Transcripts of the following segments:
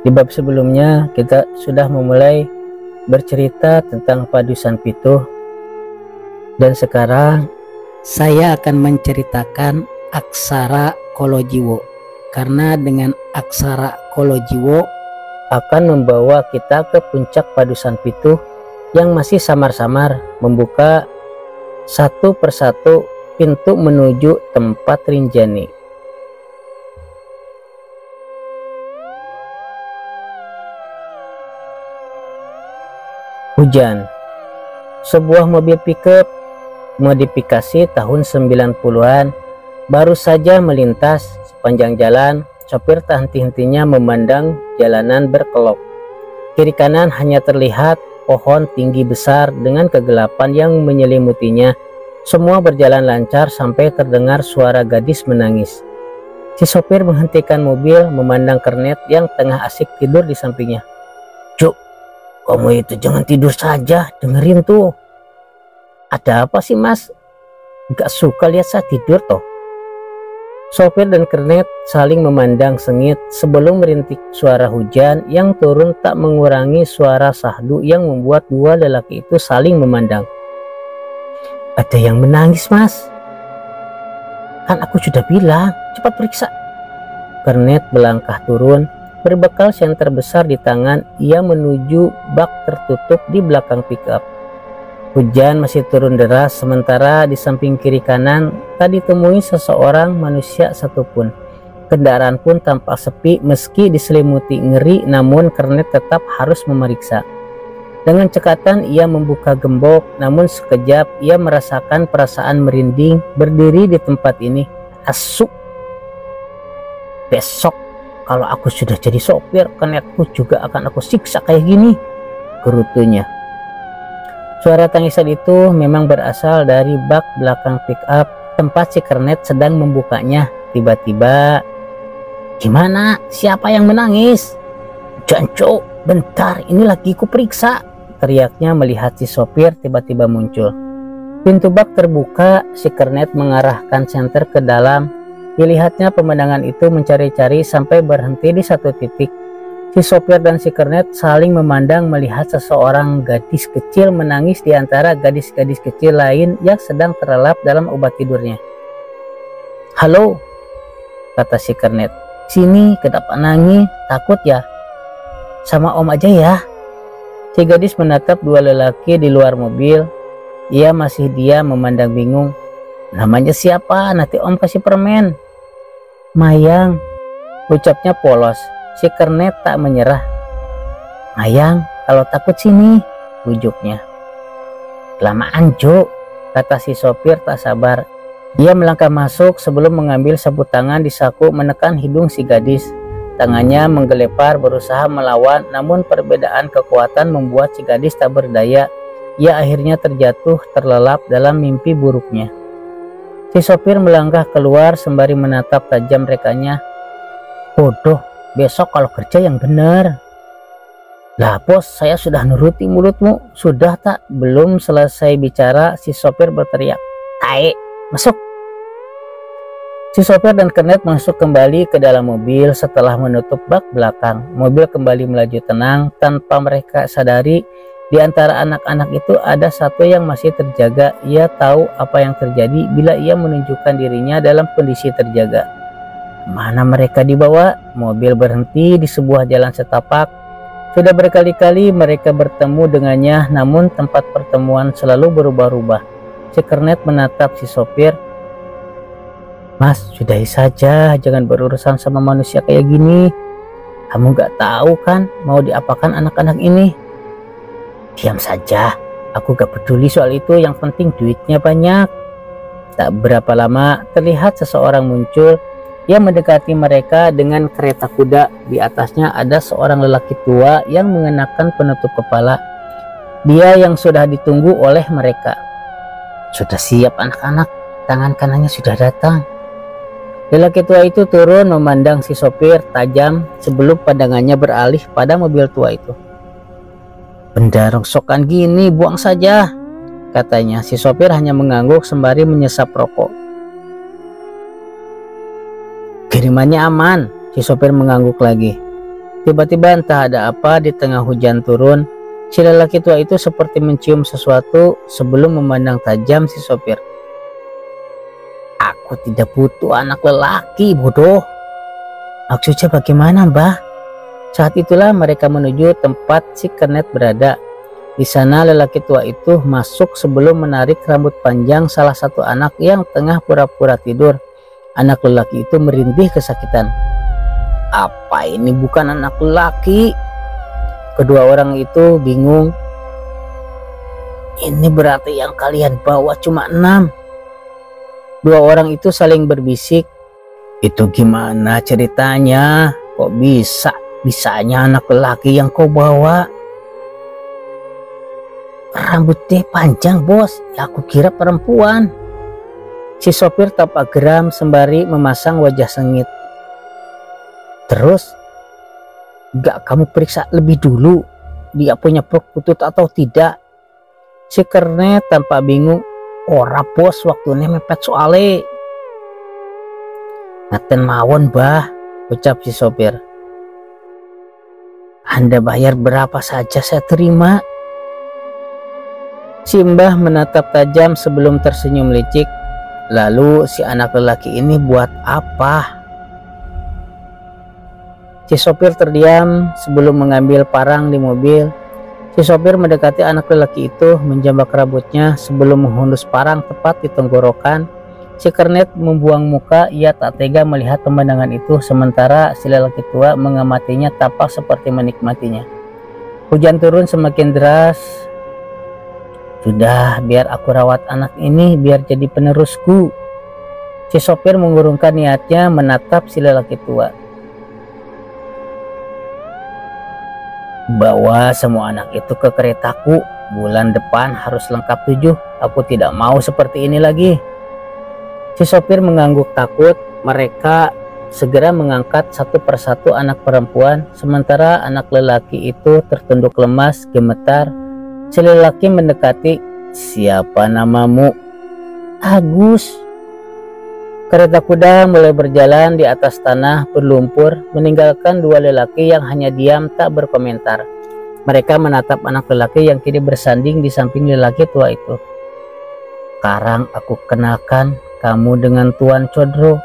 Di bab sebelumnya kita sudah memulai bercerita tentang Padusan Pituh, dan sekarang saya akan menceritakan aksara Kolojiwo, karena dengan aksara Kolojiwo akan membawa kita ke puncak Padusan Pituh yang masih samar-samar membuka satu persatu pintu menuju tempat Rinjani. Hujan. Sebuah mobil pickup modifikasi tahun 90-an baru saja melintas sepanjang jalan. Sopir tak henti-hentinya memandang jalanan berkelok. Kiri kanan hanya terlihat pohon tinggi besar dengan kegelapan yang menyelimutinya. Semua berjalan lancar sampai terdengar suara gadis menangis. Si sopir menghentikan mobil, memandang kernet yang tengah asik tidur di sampingnya. "Cuk, kamu itu jangan tidur saja, dengerin tuh." "Ada apa sih mas? Gak suka lihat saya tidur toh." Sopir dan kernet saling memandang sengit sebelum merintik suara hujan yang turun tak mengurangi suara sahdu yang membuat dua lelaki itu saling memandang. "Ada yang menangis mas. Kan aku sudah bilang, cepat periksa." Kernet melangkah turun, berbekal senter besar di tangan. Ia menuju bak tertutup di belakang pickup. Hujan masih turun deras, sementara di samping kiri kanan tak ditemui seseorang manusia satupun. Kendaraan pun tampak sepi meski diselimuti ngeri, namun kernet tetap harus memeriksa. Dengan cekatan ia membuka gembok, namun sekejap ia merasakan perasaan merinding berdiri di tempat ini. Asuk. "Besok kalau aku sudah jadi sopir, kernetku juga akan aku siksa kayak gini," gerutunya. Suara tangisan itu memang berasal dari bak belakang pickup tempat si kernet sedang membukanya. Tiba-tiba, "Gimana? Siapa yang menangis?" "Janco, bentar, ini lagi ku periksa," teriaknya melihat si sopir tiba-tiba muncul. Pintu bak terbuka, si kernet mengarahkan senter ke dalam. Dilihatnya pemandangan itu mencari-cari sampai berhenti di satu titik. Si sopir dan si kernet saling memandang melihat seseorang gadis kecil menangis di antara gadis-gadis kecil lain yang sedang terlelap dalam obat tidurnya. "Halo," kata si kernet. "Sini, kenapa nangis? Takut ya? Sama om aja ya." Si gadis menatap dua lelaki di luar mobil. Ia masih diam memandang bingung. "Namanya siapa? Nanti om kasih permen." "Mayang," ucapnya polos. Si kernet tak menyerah. "Mayang, kalau takut sini," bujuknya. "Kelamaan Jo," kata si sopir tak sabar. Ia melangkah masuk sebelum mengambil sabut tangan di saku menekan hidung si gadis. Tangannya menggelepar berusaha melawan, namun perbedaan kekuatan membuat si gadis tak berdaya. Ia akhirnya terjatuh terlelap dalam mimpi buruknya. Si sopir melangkah keluar sembari menatap tajam rekannya. "Bodoh, besok kalau kerja yang benar." "Lah bos, saya sudah nuruti mulutmu, sudah tak?" Belum selesai bicara, si sopir berteriak, "Tae, masuk!" Si sopir dan kernet masuk kembali ke dalam mobil setelah menutup bak belakang. Mobil kembali melaju tenang tanpa mereka sadari. Di antara anak-anak itu ada satu yang masih terjaga. Ia tahu apa yang terjadi bila ia menunjukkan dirinya dalam kondisi terjaga. Mana mereka dibawa? Mobil berhenti di sebuah jalan setapak. Sudah berkali-kali mereka bertemu dengannya, namun tempat pertemuan selalu berubah-ubah. Si kernet menatap si sopir. "Mas, sudahi saja, jangan berurusan sama manusia kayak gini. Kamu gak tahu kan mau diapakan anak-anak ini?" "Diam saja, aku gak peduli soal itu, yang penting duitnya banyak." Tak berapa lama terlihat seseorang muncul. Ia mendekati mereka dengan kereta kuda. Di atasnya ada seorang lelaki tua yang mengenakan penutup kepala. Dia yang sudah ditunggu oleh mereka. "Sudah siap anak-anak, tangan kanannya sudah datang." Lelaki tua itu turun memandang si sopir tajam sebelum pandangannya beralih pada mobil tua itu. "Benda rongsokan gini buang saja," katanya. Si sopir hanya mengangguk sembari menyesap rokok. "Kirimannya aman," si sopir mengangguk lagi. Tiba-tiba entah ada apa di tengah hujan turun, si lelaki tua itu seperti mencium sesuatu sebelum memandang tajam si sopir. Aku tidak butuh anak lelaki, bodoh. Maksudnya bagaimana, Mbah? Saat itulah mereka menuju tempat si kernet berada. Di sana lelaki tua itu masuk sebelum menarik rambut panjang salah satu anak yang tengah pura-pura tidur. Anak lelaki itu merintih kesakitan. Apa ini bukan anak lelaki? Kedua orang itu bingung. Ini berarti yang kalian bawa cuma 6. Dua orang itu saling berbisik. Itu gimana ceritanya? Kok bisanya anak lelaki yang kau bawa? Rambutnya panjang, bos. Ya, aku kira perempuan. Si sopir tampak geram sembari memasang wajah sengit. Terus, gak kamu periksa lebih dulu dia punya perkutut atau tidak? Si kernet tampak bingung. Ora bos, waktunya mepet soale. Ngaten mawon, Bah, ucap si sopir. Anda bayar berapa saja saya terima. Si Mbah menatap tajam sebelum tersenyum licik. Lalu si anak lelaki ini buat apa? Si sopir terdiam sebelum mengambil parang di mobil. Si sopir mendekati anak lelaki itu, menjambak rambutnya sebelum menghunus parang tepat di tenggorokan. Si kernet membuang muka, ia tak tega melihat pemandangan itu, sementara si lelaki tua mengamatinya tampak seperti menikmatinya. Hujan turun semakin deras. Sudah, biar aku rawat anak ini biar jadi penerusku. Si sopir mengurungkan niatnya menatap si lelaki tua. Bawa semua anak itu ke keretaku. Bulan depan harus lengkap 7. Aku tidak mau seperti ini lagi. Si sopir mengangguk takut. Mereka segera mengangkat satu persatu anak perempuan, sementara anak lelaki itu tertunduk lemas, gemetar. Si lelaki mendekati. Siapa namamu? Agus. Kereta kuda mulai berjalan di atas tanah berlumpur, meninggalkan dua lelaki yang hanya diam tak berkomentar. Mereka menatap anak lelaki yang kini bersanding di samping lelaki tua itu. Sekarang aku kenalkan kamu dengan Tuan Codro.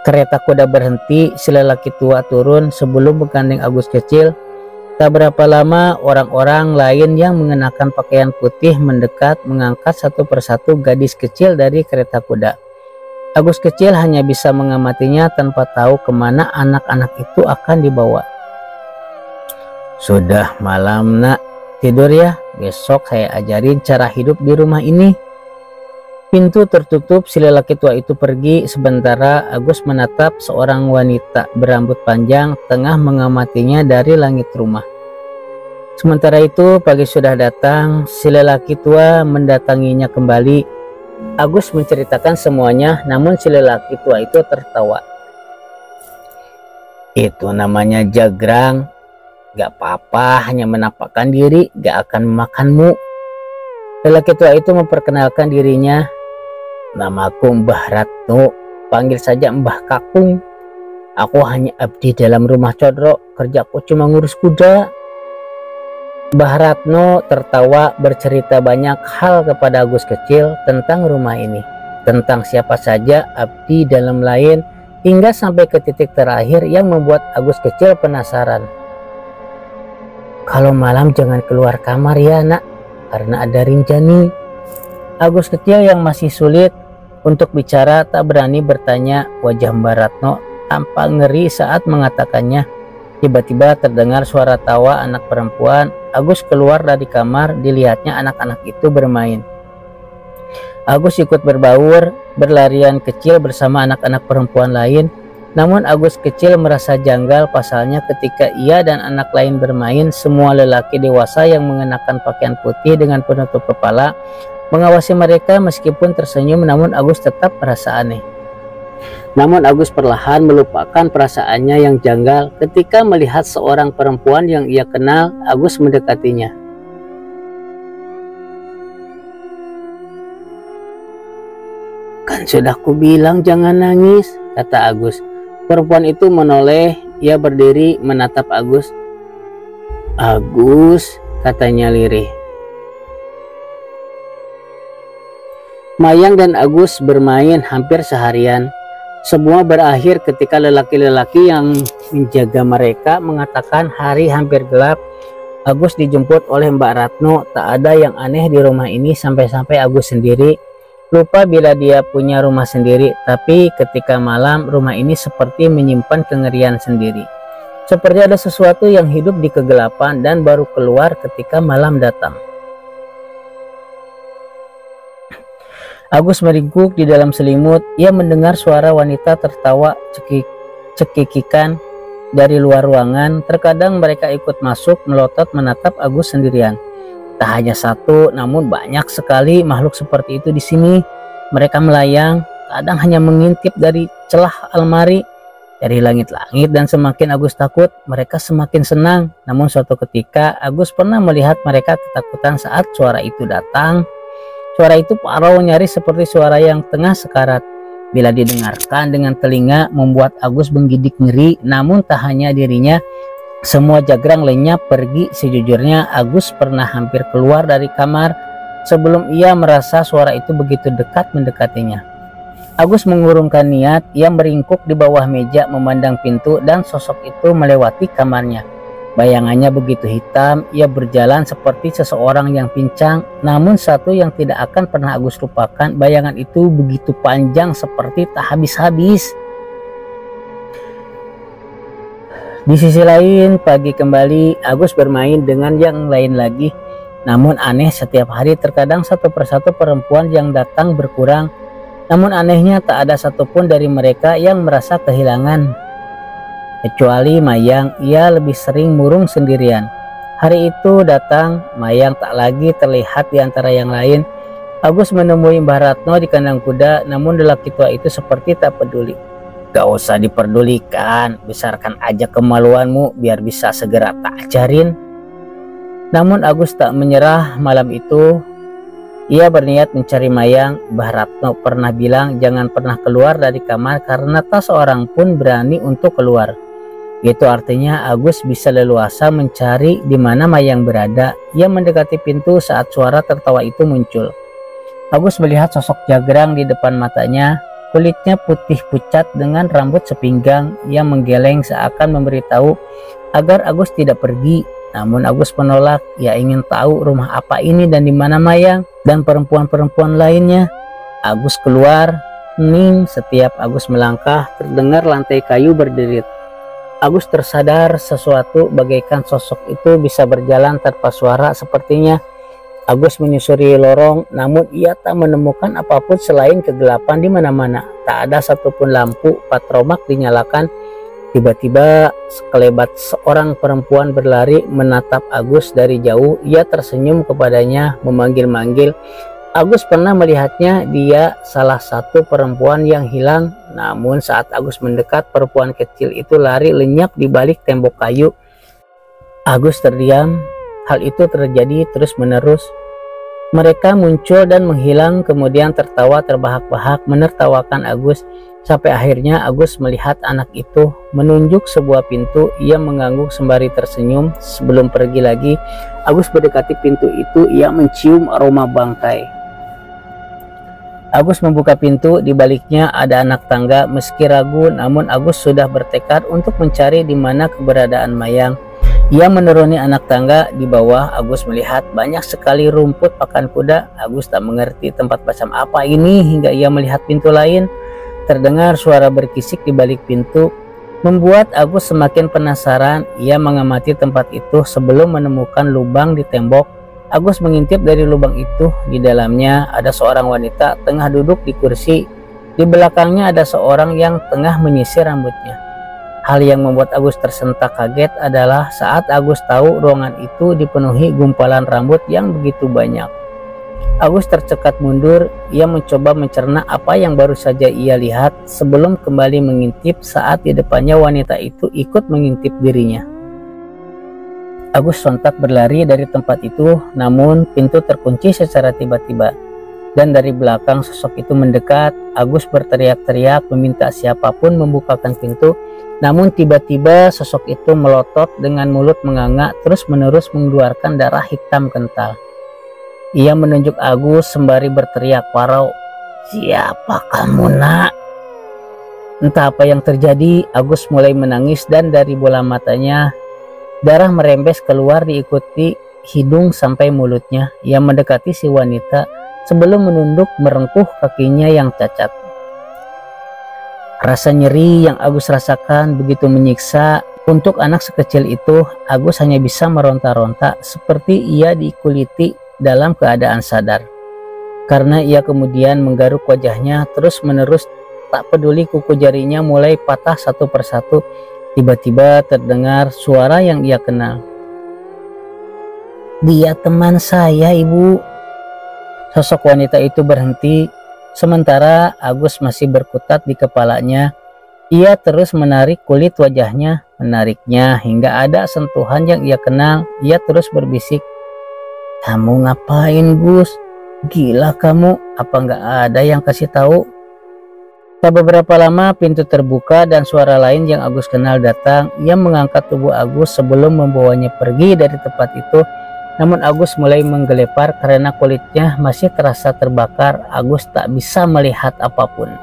Kereta kuda berhenti, si lelaki tua turun sebelum menggandeng Agus kecil. Tak berapa lama orang-orang lain yang mengenakan pakaian putih mendekat mengangkat satu persatu gadis kecil dari kereta kuda. Agus kecil hanya bisa mengamatinya tanpa tahu kemana anak-anak itu akan dibawa. Sudah malam nak, tidur ya, besok saya ajarin cara hidup di rumah ini. Pintu tertutup, si lelaki tua itu pergi, sementara Agus menatap seorang wanita berambut panjang tengah mengamatinya dari langit rumah. Sementara itu pagi sudah datang, si lelaki tua mendatanginya kembali. Agus menceritakan semuanya, namun si lelaki tua itu tertawa. Itu namanya jagrang, gak apa-apa, hanya menampakkan diri, gak akan memakanmu. Lelaki tua itu memperkenalkan dirinya. Namaku Mbah Ratno, panggil saja Mbah Kakung. Aku hanya abdi dalam rumah Codro, kerjaku cuma ngurus kuda. Mbah Ratno tertawa bercerita banyak hal kepada Agus kecil tentang rumah ini, tentang siapa saja abdi dalam lain, hingga sampai ke titik terakhir yang membuat Agus kecil penasaran. Kalau malam jangan keluar kamar ya nak, karena ada Rinjani. Agus kecil yang masih sulit untuk bicara tak berani bertanya. Wajah Mbah Ratno tampak ngeri saat mengatakannya. Tiba-tiba terdengar suara tawa anak perempuan. Agus keluar dari kamar, dilihatnya anak-anak itu bermain. Agus ikut berbaur, berlarian kecil bersama anak-anak perempuan lain. Namun Agus kecil merasa janggal, pasalnya ketika ia dan anak lain bermain, semua lelaki dewasa yang mengenakan pakaian putih dengan penutup kepala mengawasi mereka. Meskipun tersenyum, namun Agus tetap merasa aneh. Namun Agus perlahan melupakan perasaannya yang janggal ketika melihat seorang perempuan yang ia kenal. Agus mendekatinya. Kan sudah kubilang jangan nangis, kata Agus. Perempuan itu menoleh, ia berdiri menatap Agus. "Agus," katanya lirih. Mayang dan Agus bermain hampir seharian. Semua berakhir ketika lelaki-lelaki yang menjaga mereka mengatakan hari hampir gelap. Agus dijemput oleh Mbak Ratno. Tak ada yang aneh di rumah ini sampai-sampai Agus sendiri lupa bila dia punya rumah sendiri. Tapi ketika malam, rumah ini seperti menyimpan kengerian sendiri. Seperti ada sesuatu yang hidup di kegelapan dan baru keluar ketika malam datang. Agus meringkuk di dalam selimut. Ia mendengar suara wanita tertawa cekikikan dari luar ruangan. Terkadang mereka ikut masuk melotot menatap Agus sendirian. Tak hanya satu, namun banyak sekali makhluk seperti itu di sini. Mereka melayang, kadang hanya mengintip dari celah almari, dari langit-langit, dan semakin Agus takut, mereka semakin senang. Namun suatu ketika Agus pernah melihat mereka ketakutan saat suara itu datang. Suara itu parau nyaris seperti suara yang tengah sekarat. Bila didengarkan dengan telinga membuat Agus menggidik ngeri. Namun tak hanya dirinya, semua jagrang lenyap pergi. Sejujurnya Agus pernah hampir keluar dari kamar sebelum ia merasa suara itu begitu dekat mendekatinya. Agus mengurungkan niat. Ia meringkuk di bawah meja memandang pintu dan sosok itu melewati kamarnya. Bayangannya begitu hitam. Ia berjalan seperti seseorang yang pincang. Namun satu yang tidak akan pernah Agus lupakan, bayangan itu begitu panjang seperti tak habis-habis. Di sisi lain, pagi kembali, Agus bermain dengan yang lain lagi. Namun aneh, setiap hari terkadang satu persatu perempuan yang datang berkurang. Namun anehnya tak ada satupun dari mereka yang merasa kehilangan. Kecuali Mayang, ia lebih sering murung sendirian. Hari itu datang, Mayang tak lagi terlihat di antara yang lain. Agus menemui Mbah Ratno di kandang kuda, namun lelaki tua itu seperti tak peduli. "Gak usah diperdulikan, besarkan aja kemaluanmu biar bisa segera tak ajarin." Namun Agus tak menyerah. Malam itu ia berniat mencari Mayang. Mbah Ratno pernah bilang jangan pernah keluar dari kamar karena tak seorang pun berani untuk keluar. Itu artinya Agus bisa leluasa mencari di mana Mayang berada. Ia mendekati pintu saat suara tertawa itu muncul. Agus melihat sosok jagrang di depan matanya. Kulitnya putih pucat dengan rambut sepinggang yang menggeleng seakan memberitahu agar Agus tidak pergi. Namun Agus menolak. Ia ingin tahu rumah apa ini dan di mana Mayang dan perempuan-perempuan lainnya. Agus keluar. Hening. Setiap Agus melangkah terdengar lantai kayu berderit. Agus tersadar sesuatu bagaikan sosok itu bisa berjalan tanpa suara sepertinya. Agus menyusuri lorong, namun ia tak menemukan apapun selain kegelapan di mana-mana. Tak ada satupun lampu. Patromak dinyalakan. Tiba-tiba sekelebat seorang perempuan berlari menatap Agus dari jauh. Ia tersenyum kepadanya, memanggil-manggil. Agus pernah melihatnya. Dia salah satu perempuan yang hilang. Namun saat Agus mendekat, perempuan kecil itu lari lenyap di balik tembok kayu. Agus terdiam. Hal itu terjadi terus-menerus. Mereka muncul dan menghilang, kemudian tertawa terbahak-bahak menertawakan Agus. Sampai akhirnya Agus melihat anak itu menunjuk sebuah pintu. Ia mengangguk sembari tersenyum. Sebelum pergi lagi, Agus mendekati pintu itu. Ia mencium aroma bangkai. Agus membuka pintu. Di baliknya ada anak tangga. Meski ragu, namun Agus sudah bertekad untuk mencari di mana keberadaan Mayang. Ia menuruni anak tangga. Di bawah Agus melihat banyak sekali rumput pakan kuda. Agus tak mengerti tempat macam apa ini hingga ia melihat pintu lain. Terdengar suara berkisik di balik pintu, membuat Agus semakin penasaran. Ia mengamati tempat itu sebelum menemukan lubang di tembok. Agus mengintip dari lubang itu. Di dalamnya ada seorang wanita tengah duduk di kursi. Di belakangnya ada seorang yang tengah menyisir rambutnya. Hal yang membuat Agus tersentak kaget adalah saat Agus tahu ruangan itu dipenuhi gumpalan rambut yang begitu banyak. Agus tercekat mundur. Ia mencoba mencerna apa yang baru saja ia lihat sebelum kembali mengintip saat di depannya wanita itu ikut mengintip dirinya. Agus sontak berlari dari tempat itu, namun pintu terkunci secara tiba-tiba. Dan dari belakang sosok itu mendekat. Agus berteriak-teriak meminta siapapun membukakan pintu. Namun tiba-tiba sosok itu melotot dengan mulut menganga terus-menerus mengeluarkan darah hitam kental. Ia menunjuk Agus sembari berteriak parau, "Siapa kamu, nak?" Entah apa yang terjadi, Agus mulai menangis dan dari bola matanya darah merembes keluar diikuti hidung sampai mulutnya. Ia mendekati si wanita sebelum menunduk merengkuh kakinya yang cacat. Rasa nyeri yang Agus rasakan begitu menyiksa. Untuk anak sekecil itu, Agus hanya bisa meronta-ronta seperti ia dikuliti dalam keadaan sadar. Karena ia kemudian menggaruk wajahnya terus-menerus, tak peduli kuku jarinya mulai patah satu persatu. Tiba-tiba terdengar suara yang ia kenal. "Dia teman saya, Ibu." Sosok wanita itu berhenti, sementara Agus masih berkutat di kepalanya. Ia terus menarik kulit wajahnya, menariknya hingga ada sentuhan yang ia kenal. Ia terus berbisik, "Kamu ngapain, Gus? Gila kamu, apa nggak ada yang kasih tahu?" Tak beberapa lama pintu terbuka dan suara lain yang Agus kenal datang. Ia mengangkat tubuh Agus sebelum membawanya pergi dari tempat itu. Namun Agus mulai menggelepar karena kulitnya masih terasa terbakar. Agus tak bisa melihat apapun.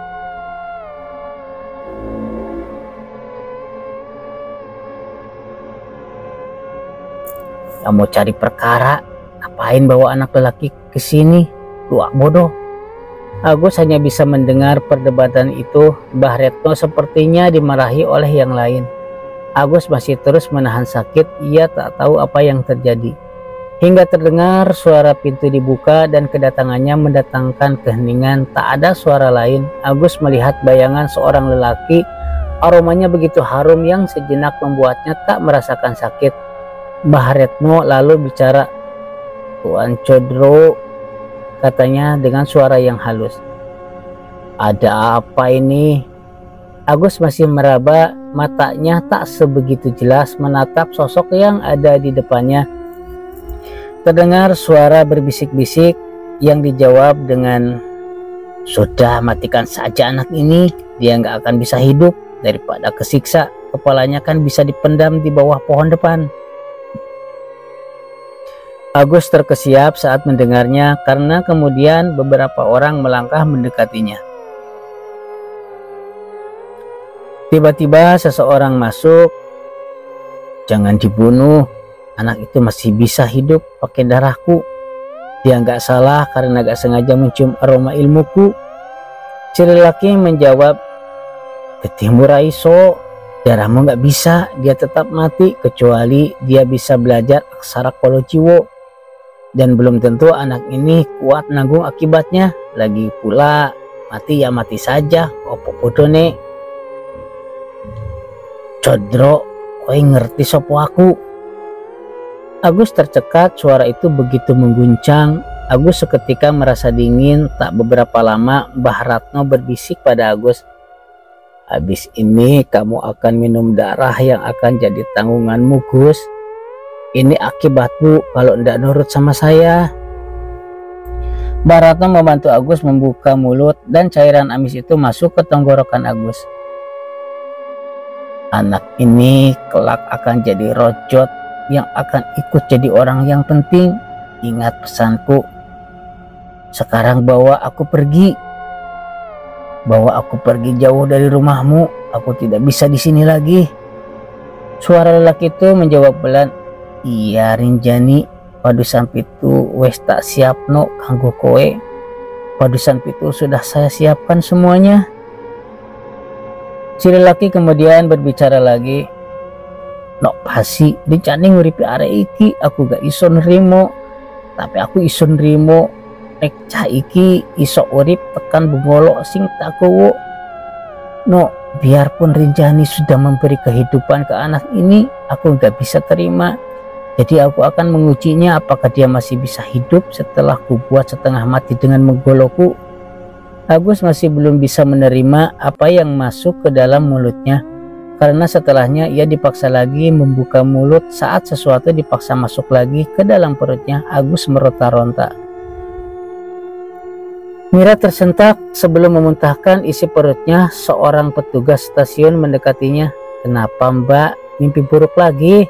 "Kamu cari perkara? Ngapain bawa anak lelaki ke sini? Tua bodoh." Agus hanya bisa mendengar perdebatan itu. Mbah Retno sepertinya dimarahi oleh yang lain. Agus masih terus menahan sakit. Ia tak tahu apa yang terjadi. Hingga terdengar suara pintu dibuka dan kedatangannya mendatangkan keheningan. Tak ada suara lain. Agus melihat bayangan seorang lelaki. Aromanya begitu harum yang sejenak membuatnya tak merasakan sakit. Mbah Retno lalu bicara, "Tuan Codro," katanya dengan suara yang halus. "Ada apa ini?" Agus masih meraba, matanya tak sebegitu jelas menatap sosok yang ada di depannya. Terdengar suara berbisik-bisik yang dijawab dengan, "Sudah, matikan saja anak ini, dia nggak akan bisa hidup. Daripada kesiksa, kepalanya kan bisa dipendam di bawah pohon depan." Agus terkesiap saat mendengarnya karena kemudian beberapa orang melangkah mendekatinya. Tiba-tiba seseorang masuk. "Jangan dibunuh, anak itu masih bisa hidup pakai darahku. Dia nggak salah karena nggak sengaja mencium aroma ilmuku." Si lelaki menjawab, "Ketemu Raiso, darahmu nggak bisa, dia tetap mati kecuali dia bisa belajar aksara Kolojiwo. Dan belum tentu anak ini kuat nanggung akibatnya. Lagi pula mati ya mati saja, opo bodone." "Codro, kowe ngerti sopo aku?" Agus tercekat, suara itu begitu mengguncang. Agus seketika merasa dingin. Tak beberapa lama Mbah Ratno berbisik pada Agus, "Habis ini kamu akan minum darah yang akan jadi tanggunganmu, Gus. Ini akibatmu kalau tidak nurut sama saya." Mbah Ratno membantu Agus membuka mulut dan cairan amis itu masuk ke tenggorokan Agus. "Anak ini kelak akan jadi rojot yang akan ikut jadi orang yang penting. Ingat pesanku. Sekarang bawa aku pergi. Bawa aku pergi jauh dari rumahmu. Aku tidak bisa di sini lagi." Suara lelaki itu menjawab pelan, "Iya Rinjani, padusan pitu wes tak siapno kanggo kowe. Padusan pitu sudah saya siapkan semuanya." Si lelaki kemudian berbicara lagi, "Nok pasti dincane nguripi arek iki aku gak iso nrimo, tapi aku iso nrimo nek cah iki iso urip tekan bengolok sing tak kowo. No, biarpun Rinjani sudah memberi kehidupan ke anak ini, aku gak bisa terima. Jadi aku akan mengujinya apakah dia masih bisa hidup setelah ku buat setengah mati dengan menggolokku." Agus masih belum bisa menerima apa yang masuk ke dalam mulutnya, karena setelahnya ia dipaksa lagi membuka mulut saat sesuatu dipaksa masuk lagi ke dalam perutnya. Agus meronta-ronta. Mira tersentak sebelum memuntahkan isi perutnya. Seorang petugas stasiun mendekatinya. "Kenapa Mbak? Mimpi buruk lagi?"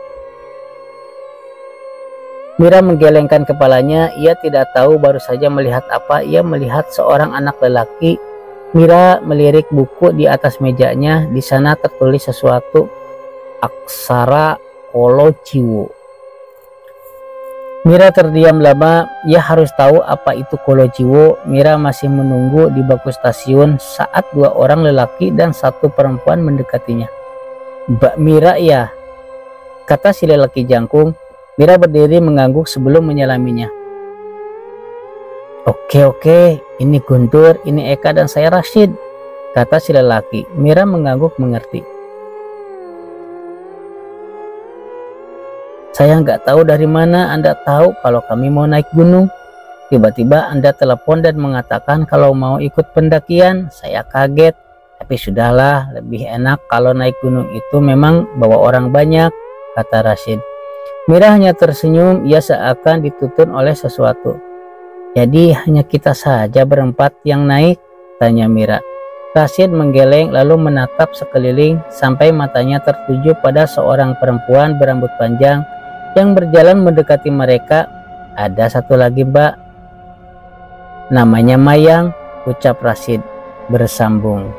Mira menggelengkan kepalanya. Ia tidak tahu baru saja melihat apa. Ia melihat seorang anak lelaki. Mira melirik buku di atas mejanya. Di sana tertulis sesuatu. Aksara Kolojiwo. Mira terdiam lama. Ia harus tahu apa itu Kolojiwo. Mira masih menunggu di bangku stasiun saat dua orang lelaki dan satu perempuan mendekatinya. "Mbak Mira ya?" kata si lelaki jangkung. Mira berdiri mengangguk sebelum menyalaminya. Oke, ini Guntur, ini Eka, dan saya Rashid," kata si lelaki. Mira mengangguk mengerti. "Saya nggak tahu dari mana Anda tahu kalau kami mau naik gunung. Tiba-tiba Anda telepon dan mengatakan kalau mau ikut pendakian. Saya kaget, tapi sudahlah, lebih enak kalau naik gunung itu memang bawa orang banyak," kata Rashid. Mira hanya tersenyum. Ia seakan dituntun oleh sesuatu. "Jadi hanya kita saja berempat yang naik?" tanya Mira. Rashid menggeleng lalu menatap sekeliling sampai matanya tertuju pada seorang perempuan berambut panjang yang berjalan mendekati mereka. "Ada satu lagi Mbak, namanya Mayang," ucap Rashid bersambung.